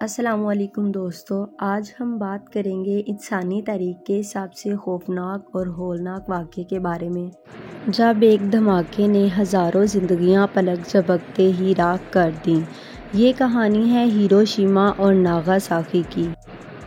السلام علیکم دوستو، آج ہم بات کریں گے انسانی تاریخ کے سب سے خوفناک اور ہولناک واقعے کے بارے میں، جب ایک دھماکے نے ہزاروں زندگیاں پلک جھپکتے ہی راکھ کر دیں۔ یہ کہانی ہے ہیروشیما اور ناگاساکی کی۔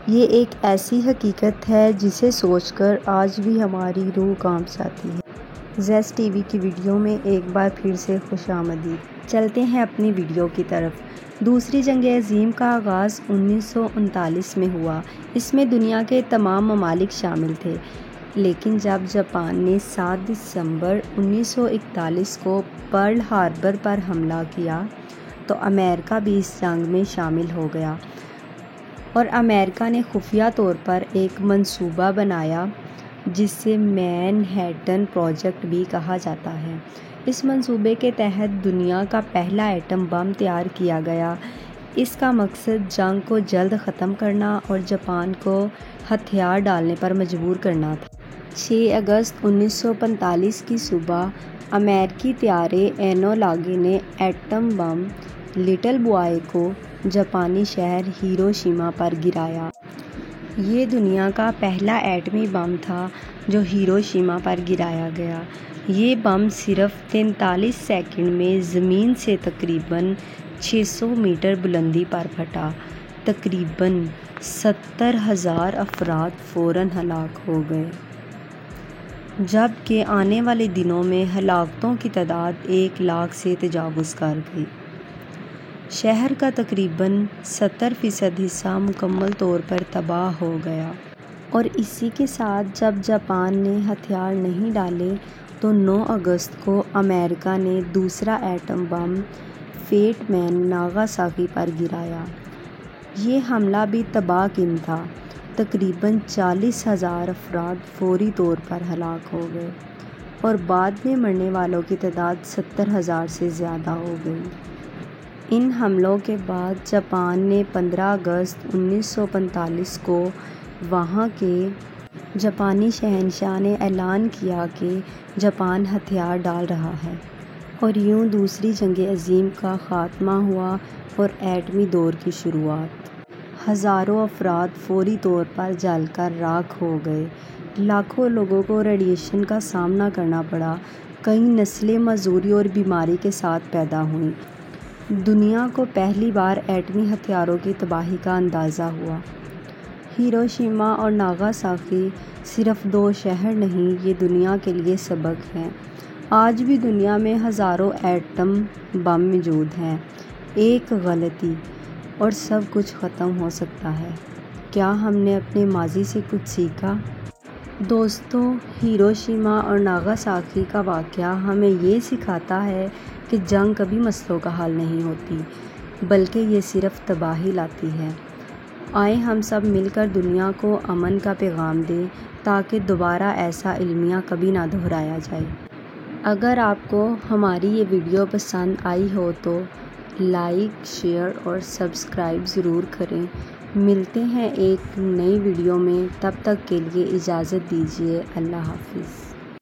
یہ ایک ایسی حقیقت ہے جسے سوچ کر آج بھی ہماری روح کانپ جاتی ہے۔ زیس ٹی وی کی ویڈیو میں ایک بار پھر سے خوش آمدید۔ چلتے ہیں اپنی ویڈیو کی طرف۔ دوسری جنگ عظیم کا آغاز 1939 میں ہوا۔ اس میں دنیا کے تمام ممالک شامل تھے، لیکن جب جاپان نے 7 دسمبر 1941 کو پرل ہاربر پر حملہ کیا تو امریکہ بھی اس جنگ میں شامل ہو گیا، اور امریکہ نے خفیہ طور پر ایک منصوبہ بنایا جسے مین ہیٹن پروجیکٹ بھی کہا جاتا ہے۔ اس منصوبے کے تحت دنیا کا پہلا ایٹم بم تیار کیا گیا۔ اس کا مقصد جنگ کو جلد ختم کرنا اور جاپان کو ہتھیار ڈالنے پر مجبور کرنا تھا۔ 6 اگست 1945 کی صبح امریکی طیارے اینولاگے نے ایٹم بم لٹل بوائے کو جاپانی شہر ہیروشیما پر گرایا۔ یہ دنیا کا پہلا ایٹمی بم تھا جو ہیروشیما پر گرایا گیا۔ یہ بم صرف 43 سیکنڈ میں زمین سے تقریباً 600 میٹر بلندی پر پھٹا۔ تقریباً 70,000 افراد فوراً ہلاک ہو گئے، جبکہ آنے والے دنوں میں ہلاکتوں کی تعداد 1 لاکھ سے تجاوز کر گئی۔ شہر کا تقریباً 70% حصہ مکمل طور پر تباہ ہو گیا۔ اور اسی کے ساتھ جب جاپان نے ہتھیار نہیں ڈالے تو 9 اگست کو امریکہ نے دوسرا ایٹم بم فیٹ مین ناگاساکی پر گرایا۔ یہ حملہ بھی تباہ کن تھا۔ تقریباً 40,000 افراد فوری طور پر ہلاک ہو گئے، اور بعد میں مرنے والوں کی تعداد 70,000 سے زیادہ ہو گئی۔ ان حملوں کے بعد جاپان نے 15 اگست 1945 کو وہاں کے جاپانی شہنشاہ نے اعلان کیا کہ جاپان ہتھیار ڈال رہا ہے، اور یوں دوسری جنگ عظیم کا خاتمہ ہوا اور ایٹمی دور کی شروعات۔ ہزاروں افراد فوری طور پر جل کر راکھ ہو گئے۔ لاکھوں لوگوں کو ریڈیشن کا سامنا کرنا پڑا۔ کئی نسلیں معذوری اور بیماری کے ساتھ پیدا ہوئیں۔ دنیا کو پہلی بار ایٹمی ہتھیاروں کی تباہی کا اندازہ ہوا۔ ہیروشیما اور ناگاساکی صرف 2 شہر نہیں، یہ دنیا کے لیے سبق ہیں۔ آج بھی دنیا میں ہزاروں ایٹم بم موجود ہیں۔ ایک غلطی اور سب کچھ ختم ہو سکتا ہے۔ کیا ہم نے اپنے ماضی سے کچھ سیکھا؟ دوستو، ہیروشیما اور ناگاساکی کا واقعہ ہمیں یہ سکھاتا ہے کہ جنگ کبھی مسئلوں کا حل نہیں ہوتی، بلکہ یہ صرف تباہی لاتی ہے۔ آئیں ہم سب مل کر دنیا کو امن کا پیغام دیں تاکہ دوبارہ ایسا المیہ کبھی نہ دہرایا جائے۔ اگر آپ کو ہماری یہ ویڈیو پسند آئی ہو تو لائک، شیئر اور سبسکرائب ضرور کریں۔ ملتے ہیں ایک نئی ویڈیو میں، تب تک کے لیے اجازت دیجیے۔ اللہ حافظ۔